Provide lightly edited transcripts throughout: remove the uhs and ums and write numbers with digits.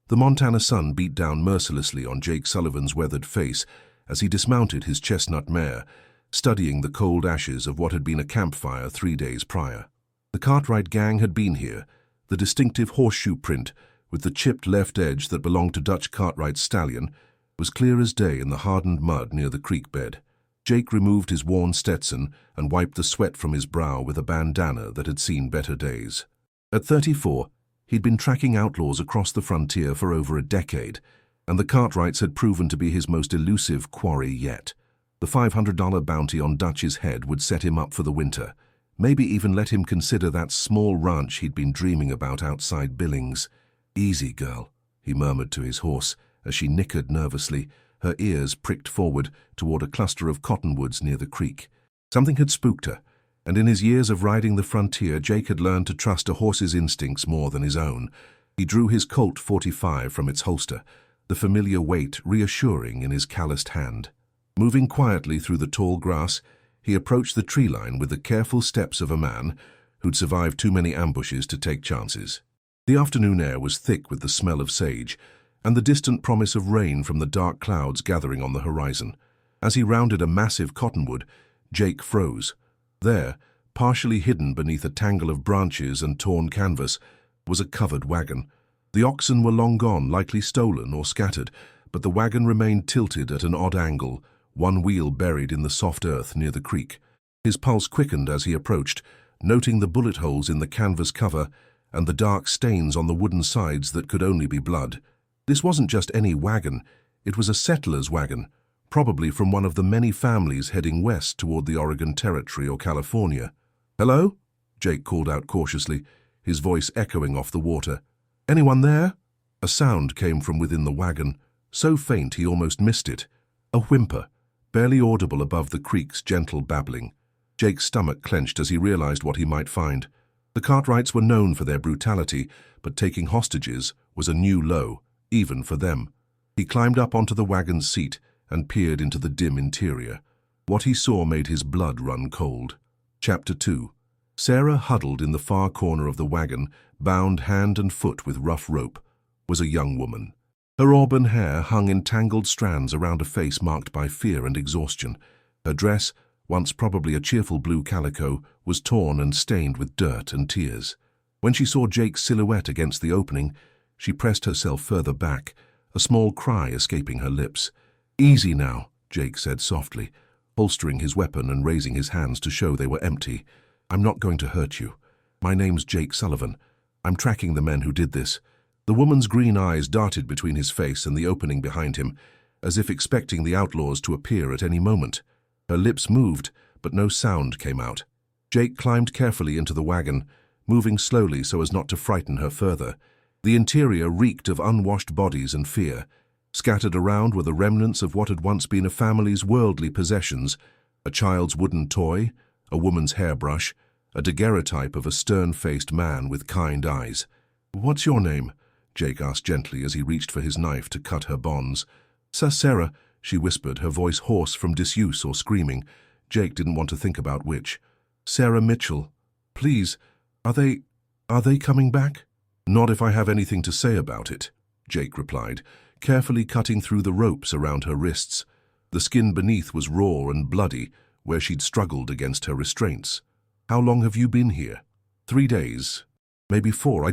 The Montana sun beat down mercilessly on Jake Sullivan's weathered face as he dismounted his chestnut mare, studying the cold ashes of what had been a campfire 3 days prior. The Cartwright gang had been here, the distinctive horseshoe print with the chipped left edge that belonged to Dutch Cartwright's stallion was clear as day in the hardened mud near the creek bed. Jake removed his worn Stetson and wiped the sweat from his brow with a bandana that had seen better days. At 34, he'd been tracking outlaws across the frontier for over a decade, and the Cartwrights had proven to be his most elusive quarry yet. The $500 bounty on Dutch's head would set him up for the winter, maybe even let him consider that small ranch he'd been dreaming about outside Billings. "Easy, girl," he murmured to his horse as she nickered nervously, her ears pricked forward toward a cluster of cottonwoods near the creek. Something had spooked her, and in his years of riding the frontier, Jake had learned to trust a horse's instincts more than his own. He drew his Colt .45 from its holster, the familiar weight reassuring in his calloused hand. Moving quietly through the tall grass, he approached the tree line with the careful steps of a man who'd survived too many ambushes to take chances. The afternoon air was thick with the smell of sage, and the distant promise of rain from the dark clouds gathering on the horizon. As he rounded a massive cottonwood, Jake froze. There, partially hidden beneath a tangle of branches and torn canvas, was a covered wagon. The oxen were long gone, likely stolen or scattered, but the wagon remained tilted at an odd angle, one wheel buried in the soft earth near the creek. His pulse quickened as he approached, noting the bullet holes in the canvas cover and the dark stains on the wooden sides that could only be blood. This wasn't just any wagon, it was a settler's wagon, probably from one of the many families heading west toward the Oregon Territory or California. "Hello?" Jake called out cautiously, his voice echoing off the water. "Anyone there?" A sound came from within the wagon, so faint he almost missed it. A whimper, barely audible above the creek's gentle babbling. Jake's stomach clenched as he realized what he might find. The Cartwrights were known for their brutality, but taking hostages was a new low, even for them. He climbed up onto the wagon's seat and peered into the dim interior. What he saw made his blood run cold. Chapter 2. Sarah, huddled in the far corner of the wagon, bound hand and foot with rough rope, was a young woman. Her auburn hair hung in tangled strands around a face marked by fear and exhaustion. Her dress, once probably a cheerful blue calico, was torn and stained with dirt and tears. When she saw Jake's silhouette against the opening, she pressed herself further back, a small cry escaping her lips. "Easy now," Jake said softly, holstering his weapon and raising his hands to show they were empty. "I'm not going to hurt you. My name's Jake Sullivan. I'm tracking the men who did this." The woman's green eyes darted between his face and the opening behind him, as if expecting the outlaws to appear at any moment. Her lips moved, but no sound came out. Jake climbed carefully into the wagon, moving slowly so as not to frighten her further. The interior reeked of unwashed bodies and fear. Scattered around were the remnants of what had once been a family's worldly possessions: a child's wooden toy, a woman's hairbrush, a daguerreotype of a stern-faced man with kind eyes. "What's your name?" Jake asked gently as he reached for his knife to cut her bonds. "Sarah," she whispered, her voice hoarse from disuse or screaming. Jake didn't want to think about which. "Sarah Mitchell. Please, are they coming back?" "Not if I have anything to say about it," Jake replied, carefully cutting through the ropes around her wrists. The skin beneath was raw and bloody, where she'd struggled against her restraints. "How long have you been here?" 3 days. Maybe 4,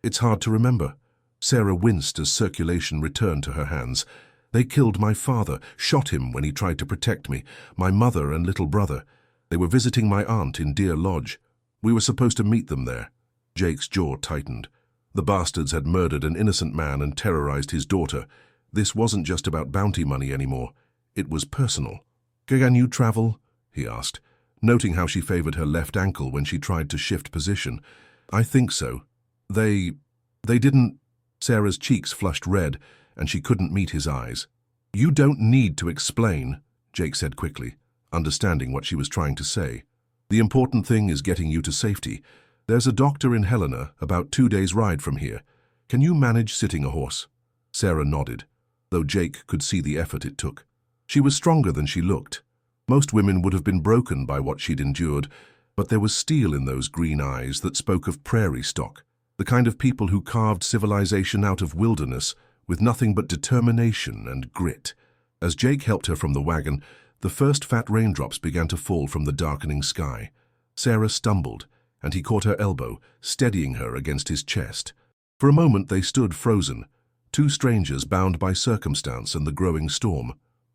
it's hard to remember." Sarah winced as circulation returned to her hands. "They killed my father, shot him when he tried to protect me, my mother and little brother. They were visiting my aunt in Deer Lodge. We were supposed to meet them there." Jake's jaw tightened. The bastards had murdered an innocent man and terrorized his daughter. This wasn't just about bounty money anymore. It was personal. "Can you travel?" he asked, noting how she favored her left ankle when she tried to shift position. "I think so. They didn't—" Sarah's cheeks flushed red, and she couldn't meet his eyes. "You don't need to explain," Jake said quickly, understanding what she was trying to say. "The important thing is getting you to safety. There's a doctor in Helena, about 2 days' ride from here. Can you manage sitting a horse?" Sarah nodded, though Jake could see the effort it took. She was stronger than she looked. Most women would have been broken by what she'd endured, but there was steel in those green eyes that spoke of prairie stock. The kind of people who carved civilization out of wilderness with nothing but determination and grit. As Jake helped her from the wagon, the first fat raindrops began to fall from the darkening sky. Sarah stumbled, and he caught her elbow, steadying her against his chest. For a moment they stood frozen, two strangers bound by circumstance and the growing storm.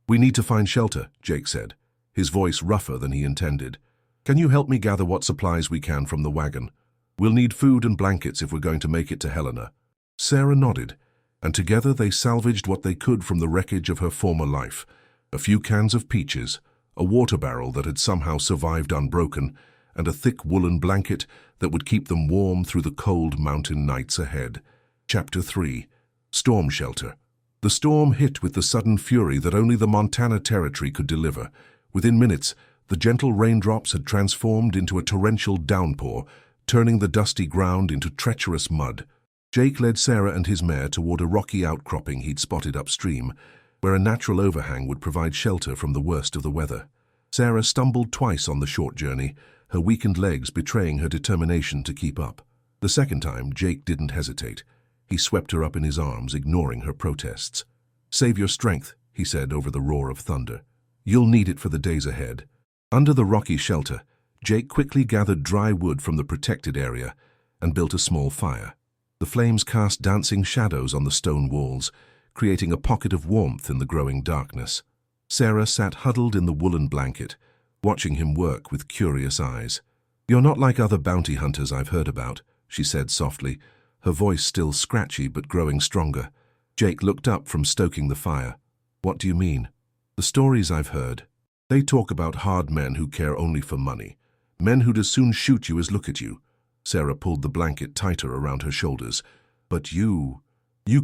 "We need to find shelter," Jake said, his voice rougher than he intended. "Can you help me gather what supplies we can from the wagon? We'll need food and blankets if we're going to make it to Helena." Sarah nodded, and together they salvaged what they could from the wreckage of her former life. A few cans of peaches, a water barrel that had somehow survived unbroken, and a thick woolen blanket that would keep them warm through the cold mountain nights ahead. Chapter 3. Storm Shelter. The storm hit with the sudden fury that only the Montana Territory could deliver. Within minutes, the gentle raindrops had transformed into a torrential downpour, turning the dusty ground into treacherous mud. Jake led Sarah and his mare toward a rocky outcropping he'd spotted upstream, where a natural overhang would provide shelter from the worst of the weather. Sarah stumbled twice on the short journey, her weakened legs betraying her determination to keep up. The second time, Jake didn't hesitate. He swept her up in his arms, ignoring her protests. "Save your strength," he said over the roar of thunder. "You'll need it for the days ahead." Under the rocky shelter, Jake quickly gathered dry wood from the protected area and built a small fire. The flames cast dancing shadows on the stone walls, creating a pocket of warmth in the growing darkness. Sarah sat huddled in the woolen blanket, watching him work with curious eyes. "You're not like other bounty hunters I've heard about," she said softly, her voice still scratchy but growing stronger. Jake looked up from stoking the fire. "What do you mean?" "The stories I've heard. They talk about hard men who care only for money. Men who'd as soon shoot you as look at you." Sarah pulled the blanket tighter around her shoulders. "But you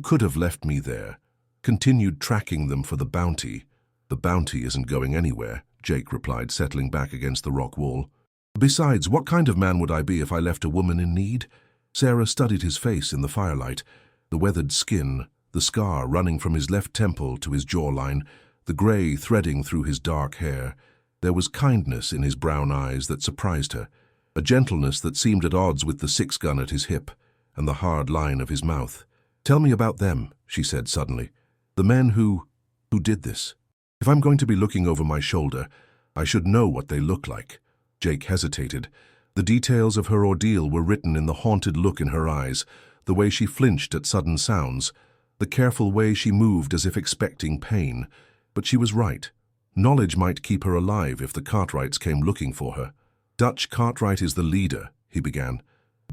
could have left me there. Continued tracking them for the bounty." "The bounty isn't going anywhere," Jake replied, settling back against the rock wall. "Besides, what kind of man would I be if I left a woman in need?" Sarah studied his face in the firelight, the weathered skin, the scar running from his left temple to his jawline, the gray threading through his dark hair. There was kindness in his brown eyes that surprised her, a gentleness that seemed at odds with the six-gun at his hip and the hard line of his mouth. "Tell me about them," she said suddenly. "The men who did this. If I'm going to be looking over my shoulder, I should know what they look like." Jake hesitated. The details of her ordeal were written in the haunted look in her eyes, the way she flinched at sudden sounds, the careful way she moved as if expecting pain. But she was right. Knowledge might keep her alive if the Cartwrights came looking for her. "Dutch Cartwright is the leader," he began.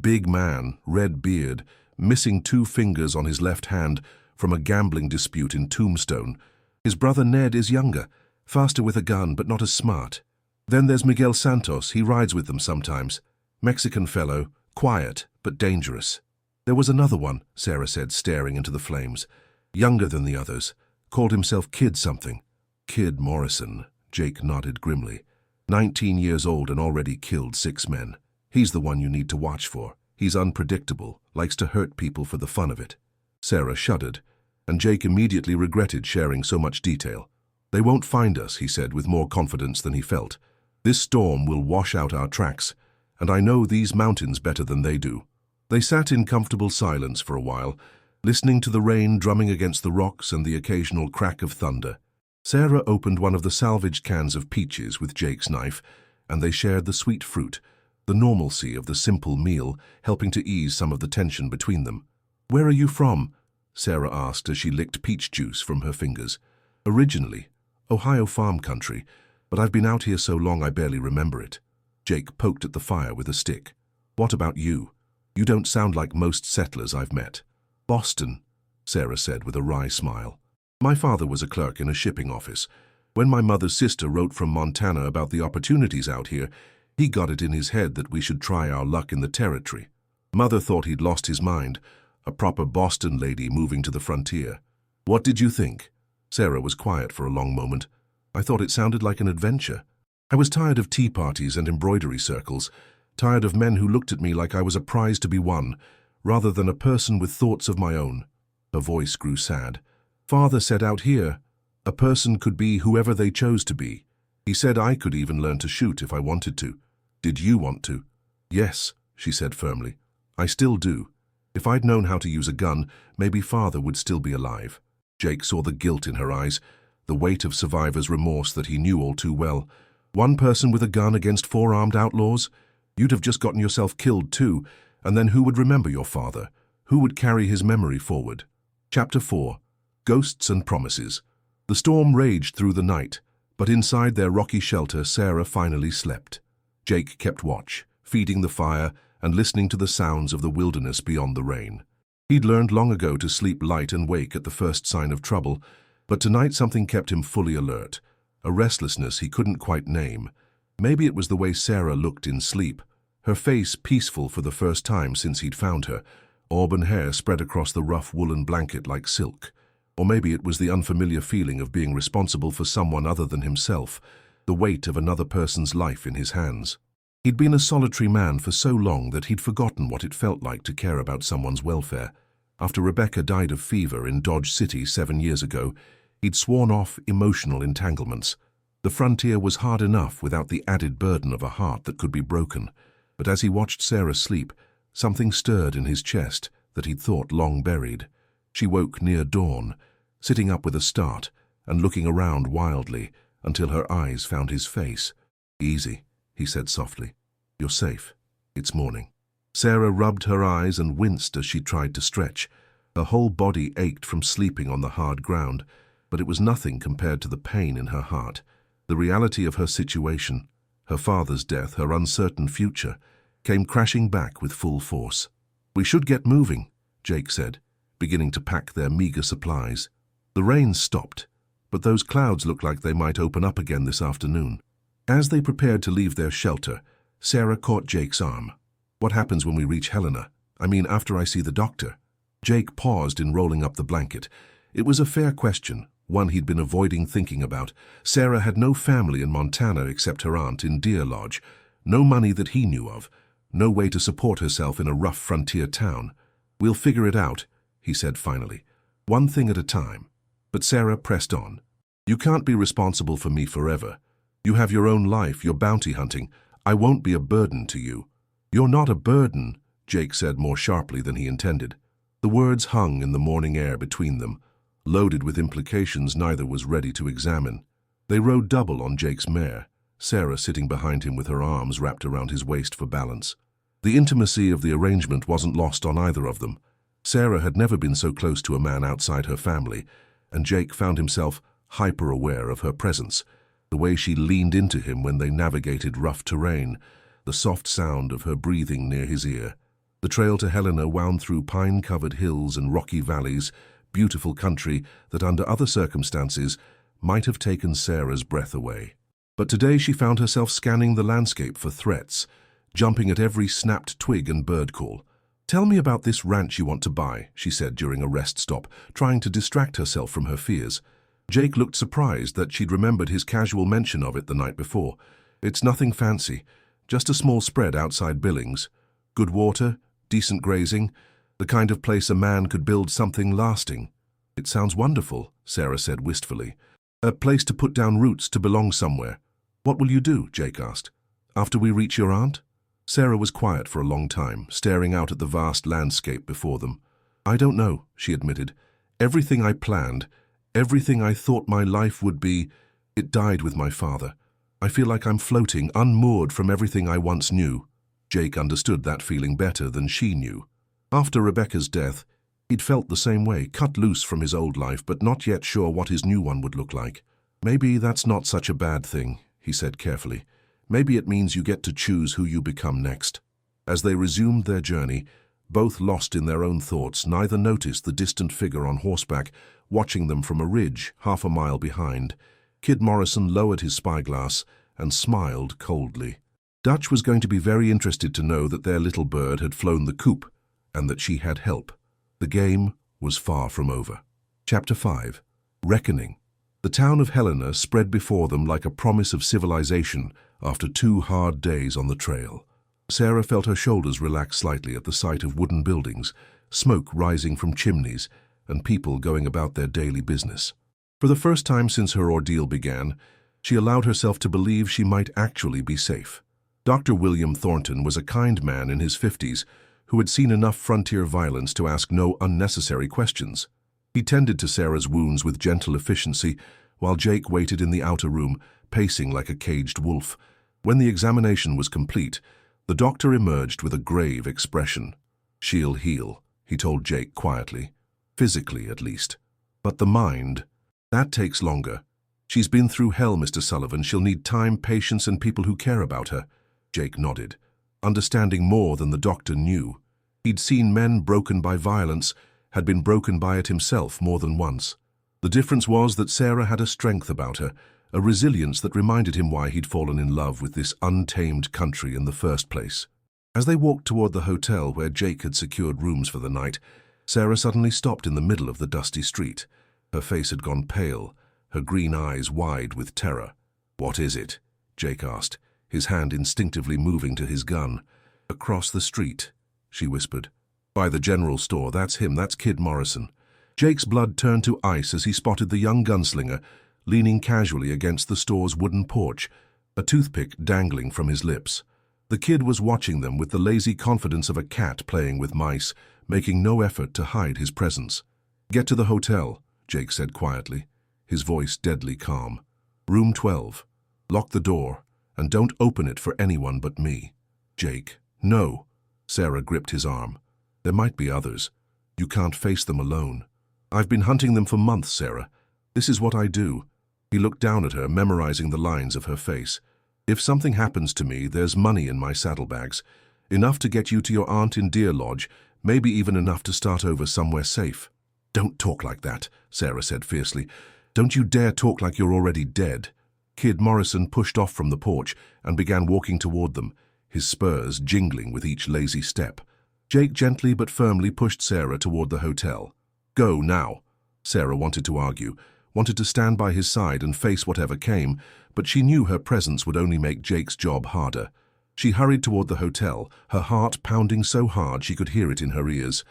"Big man, red beard, missing 2 fingers on his left hand from a gambling dispute in Tombstone. His brother Ned is younger, faster with a gun but not as smart. Then there's Miguel Santos, he rides with them sometimes. Mexican fellow, quiet but dangerous." "There was another one," Sarah said, staring into the flames. "Younger than the others. Called himself Kid something." "Kid Morrison," Jake nodded grimly. 19 years old and already killed 6 men. He's the one you need to watch for. He's unpredictable, likes to hurt people for the fun of it." Sarah shuddered, and Jake immediately regretted sharing so much detail. "They won't find us," he said with more confidence than he felt. "This storm will wash out our tracks, and I know these mountains better than they do." They sat in comfortable silence for a while, listening to the rain drumming against the rocks and the occasional crack of thunder. Sarah opened one of the salvaged cans of peaches with Jake's knife, and they shared the sweet fruit, the normalcy of the simple meal, helping to ease some of the tension between them. "Where are you from?" Sarah asked as she licked peach juice from her fingers. "Originally, Ohio farm country, but I've been out here so long I barely remember it." Jake poked at the fire with a stick. "What about you? You don't sound like most settlers I've met." "Boston," Sarah said with a wry smile. "My father was a clerk in a shipping office. When my mother's sister wrote from Montana about the opportunities out here, he got it in his head that we should try our luck in the territory. Mother thought he'd lost his mind, a proper Boston lady moving to the frontier." "What did you think?" Sarah was quiet for a long moment. "I thought it sounded like an adventure. I was tired of tea parties and embroidery circles, tired of men who looked at me like I was a prize to be won, rather than a person with thoughts of my own." Her voice grew sad. "Father said out here, a person could be whoever they chose to be. He said I could even learn to shoot if I wanted to. Did you want to?" "Yes," she said firmly. "I still do. If I'd known how to use a gun, maybe Father would still be alive. Jake saw the guilt in her eyes, the weight of survivor's remorse that he knew all too well. One person with a gun against 4 armed outlaws? You'd have just gotten yourself killed too, and then who would remember your father? Who would carry his memory forward? Chapter 4. Ghosts and Promises. The storm raged through the night, but inside their rocky shelter Sarah finally slept. Jake kept watch, feeding the fire and listening to the sounds of the wilderness beyond the rain. He'd learned long ago to sleep light and wake at the first sign of trouble, but tonight something kept him fully alert, a restlessness he couldn't quite name. Maybe it was the way Sarah looked in sleep, her face peaceful for the first time since he'd found her, auburn hair spread across the rough woolen blanket like silk. Or maybe it was the unfamiliar feeling of being responsible for someone other than himself, the weight of another person's life in his hands. He'd been a solitary man for so long that he'd forgotten what it felt like to care about someone's welfare. After Rebecca died of fever in Dodge City 7 years ago, he'd sworn off emotional entanglements. The frontier was hard enough without the added burden of a heart that could be broken. But as he watched Sarah sleep, something stirred in his chest that he'd thought long buried. She woke near dawn, sitting up with a start and looking around wildly until her eyes found his face. "Easy," he said softly. "You're safe. It's morning." Sarah rubbed her eyes and winced as she tried to stretch. Her whole body ached from sleeping on the hard ground, but it was nothing compared to the pain in her heart. The reality of her situation, her father's death, her uncertain future, came crashing back with full force. "We should get moving," Jake said, beginning to pack their meager supplies. The rain stopped, but those clouds looked like they might open up again this afternoon. As they prepared to leave their shelter, Sarah caught Jake's arm. "What happens when we reach Helena? I mean, after I see the doctor?" Jake paused in rolling up the blanket. It was a fair question, one he'd been avoiding thinking about. Sarah had no family in Montana except her aunt in Deer Lodge, no money that he knew of, no way to support herself in a rough frontier town. "We'll figure it out," he said finally, "one thing at a time." But Sarah pressed on. "You can't be responsible for me forever. You have your own life, you're bounty hunting. I won't be a burden to you." "You're not a burden," Jake said more sharply than he intended. The words hung in the morning air between them, loaded with implications neither was ready to examine. They rode double on Jake's mare, Sarah sitting behind him with her arms wrapped around his waist for balance. The intimacy of the arrangement wasn't lost on either of them. Sarah had never been so close to a man outside her family, and Jake found himself hyper-aware of her presence, the way she leaned into him when they navigated rough terrain, the soft sound of her breathing near his ear. The trail to Helena wound through pine-covered hills and rocky valleys, beautiful country that under other circumstances might have taken Sarah's breath away. But today she found herself scanning the landscape for threats, jumping at every snapped twig and bird call. "Tell me about this ranch you want to buy," she said during a rest stop, trying to distract herself from her fears. Jake looked surprised that she'd remembered his casual mention of it the night before. "It's nothing fancy, just a small spread outside Billings. Good water, decent grazing, the kind of place a man could build something lasting." "It sounds wonderful," Sarah said wistfully. "A place to put down roots, to belong somewhere." "What will you do?" Jake asked. "After we reach your aunt?" Sarah was quiet for a long time, staring out at the vast landscape before them. "I don't know," she admitted. "Everything I planned, everything I thought my life would be, it died with my father. I feel like I'm floating, unmoored from everything I once knew." Jake understood that feeling better than she knew. After Rebecca's death, he'd felt the same way, cut loose from his old life, but not yet sure what his new one would look like. "Maybe that's not such a bad thing," he said carefully. "Maybe it means you get to choose who you become next." As they resumed their journey, both lost in their own thoughts, neither noticed the distant figure on horseback, watching them from a ridge 1/2 mile behind. Kid Morrison lowered his spyglass and smiled coldly. Dutch was going to be very interested to know that their little bird had flown the coop, and that she had help. The game was far from over. Chapter 5. Reckoning. The town of Helena spread before them like a promise of civilization after 2 hard days on the trail. Sarah felt her shoulders relax slightly at the sight of wooden buildings, smoke rising from chimneys, and people going about their daily business. For the first time since her ordeal began, she allowed herself to believe she might actually be safe. Dr. William Thornton was a kind man in his 50s who had seen enough frontier violence to ask no unnecessary questions. He tended to Sarah's wounds with gentle efficiency, while Jake waited in the outer room, pacing like a caged wolf. When the examination was complete, the doctor emerged with a grave expression. "She'll heal," he told Jake quietly. "Physically, at least. But the mind, that takes longer. She's been through hell, Mr. Sullivan. She'll need time, patience, and people who care about her." Jake nodded, understanding more than the doctor knew. He'd seen men broken by violence, had been broken by it himself more than once. The difference was that Sarah had a strength about her, a resilience that reminded him why he'd fallen in love with this untamed country in the first place. As they walked toward the hotel where Jake had secured rooms for the night, Sarah suddenly stopped in the middle of the dusty street. Her face had gone pale, her green eyes wide with terror. "What is it?" Jake asked, his hand instinctively moving to his gun. "Across the street," she whispered. "By the general store. That's him. That's Kid Morrison." Jake's blood turned to ice as he spotted the young gunslinger leaning casually against the store's wooden porch, a toothpick dangling from his lips. The kid was watching them with the lazy confidence of a cat playing with mice, making no effort to hide his presence. "Get to the hotel," Jake said quietly, his voice deadly calm. "Room 12. Lock the door, and don't open it for anyone but me." "Jake, no." Sarah gripped his arm. "There might be others. You can't face them alone. I've been hunting them for months, Sarah. This is what I do." He looked down at her, memorizing the lines of her face. "If something happens to me, there's money in my saddlebags. Enough to get you to your aunt in Deer Lodge, maybe even enough to start over somewhere safe." "Don't talk like that," Sarah said fiercely. "Don't you dare talk like you're already dead." Kid Morrison pushed off from the porch and began walking toward them, his spurs jingling with each lazy step. Jake gently but firmly pushed Sarah toward the hotel. "Go now." Sarah wanted to argue, wanted to stand by his side and face whatever came, but she knew her presence would only make Jake's job harder. She hurried toward the hotel, her heart pounding so hard she could hear it in her ears.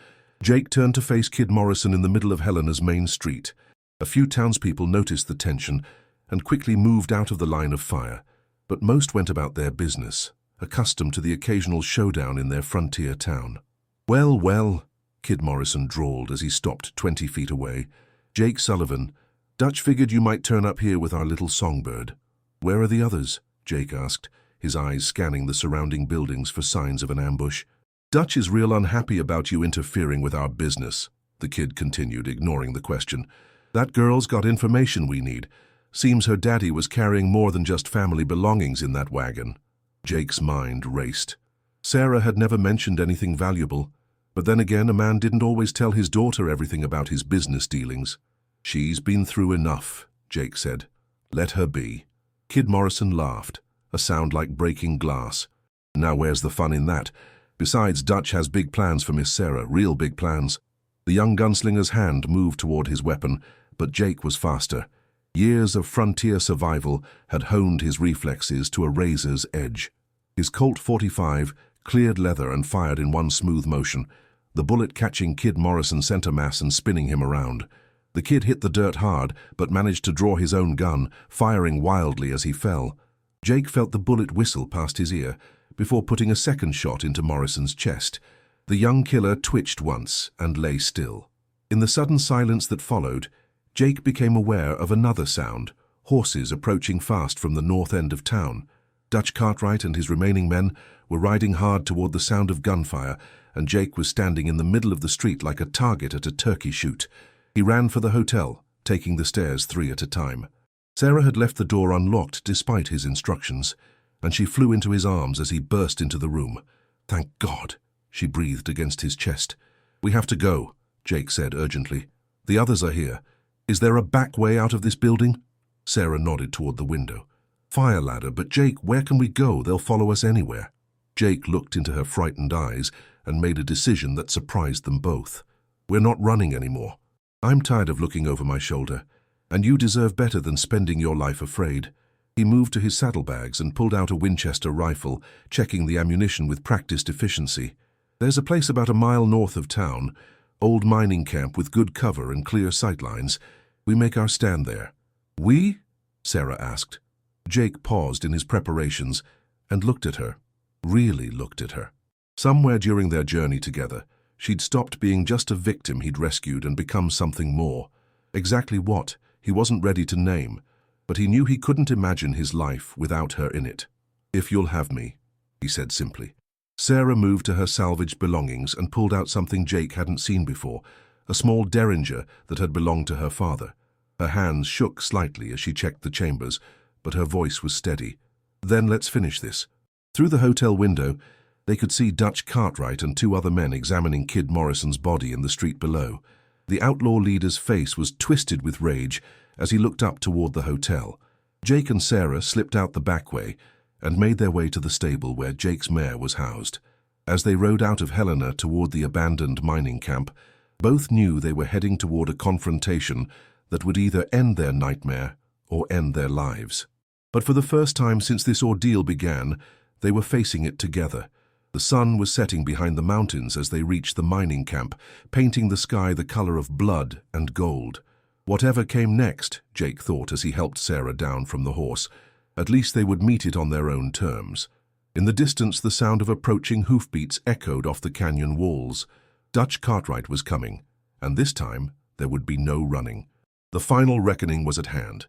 Jake turned to face Kid Morrison in the middle of Helena's main street. A few townspeople noticed the tension and quickly moved out of the line of fire, but most went about their business, accustomed to the occasional showdown in their frontier town. "Well, well," Kid Morrison drawled as he stopped 20 feet away. "Jake Sullivan, Dutch figured you might turn up here with our little songbird." "Where are the others?" Jake asked, his eyes scanning the surrounding buildings for signs of an ambush. "Dutch is real unhappy about you interfering with our business," the kid continued, ignoring the question. "That girl's got information we need. Seems her daddy was carrying more than just family belongings in that wagon." Jake's mind raced. Sarah had never mentioned anything valuable, but then again a man didn't always tell his daughter everything about his business dealings. "She's been through enough," Jake said. "Let her be." Kid Morrison laughed, a sound like breaking glass. "Now where's the fun in that? Besides, Dutch has big plans for Miss Sarah, real big plans." The young gunslinger's hand moved toward his weapon, but Jake was faster. Years of frontier survival had honed his reflexes to a razor's edge. His Colt .45 cleared leather and fired in one smooth motion, the bullet catching Kid Morrison's center mass and spinning him around. The kid hit the dirt hard, but managed to draw his own gun, firing wildly as he fell. Jake felt the bullet whistle past his ear, before putting a second shot into Morrison's chest. The young killer twitched once and lay still. In the sudden silence that followed, Jake became aware of another sound, horses approaching fast from the north end of town. Dutch Cartwright and his remaining men were riding hard toward the sound of gunfire, and Jake was standing in the middle of the street like a target at a turkey shoot. He ran for the hotel, taking the stairs 3 at a time. Sarah had left the door unlocked despite his instructions, and she flew into his arms as he burst into the room. "Thank God," she breathed against his chest. "We have to go," Jake said urgently. "The others are here. Is there a back way out of this building?" Sarah nodded toward the window. "Fire ladder, but Jake, where can we go? They'll follow us anywhere." Jake looked into her frightened eyes and made a decision that surprised them both. "We're not running anymore. I'm tired of looking over my shoulder, and you deserve better than spending your life afraid." He moved to his saddlebags and pulled out a Winchester rifle, checking the ammunition with practiced efficiency. "There's a place about a mile north of town, old mining camp with good cover and clear sightlines. We make our stand there." "We?" Sarah asked. Jake paused in his preparations and looked at her, really looked at her. Somewhere during their journey together, she'd stopped being just a victim he'd rescued and become something more. Exactly what, he wasn't ready to name, but he knew he couldn't imagine his life without her in it. "If you'll have me," he said simply. Sarah moved to her salvaged belongings and pulled out something Jake hadn't seen before, a small derringer that had belonged to her father. Her hands shook slightly as she checked the chambers, but her voice was steady. "Then let's finish this." Through the hotel window, they could see Dutch Cartwright and two other men examining Kid Morrison's body in the street below. The outlaw leader's face was twisted with rage as he looked up toward the hotel. Jake and Sarah slipped out the back way and made their way to the stable where Jake's mare was housed. As they rode out of Helena toward the abandoned mining camp, both knew they were heading toward a confrontation that would either end their nightmare or end their lives. But for the first time since this ordeal began, they were facing it together. The sun was setting behind the mountains as they reached the mining camp, painting the sky the color of blood and gold. Whatever came next, Jake thought as he helped Sarah down from the horse, at least they would meet it on their own terms. In the distance, the sound of approaching hoofbeats echoed off the canyon walls. Dutch Cartwright was coming, and this time there would be no running. The final reckoning was at hand.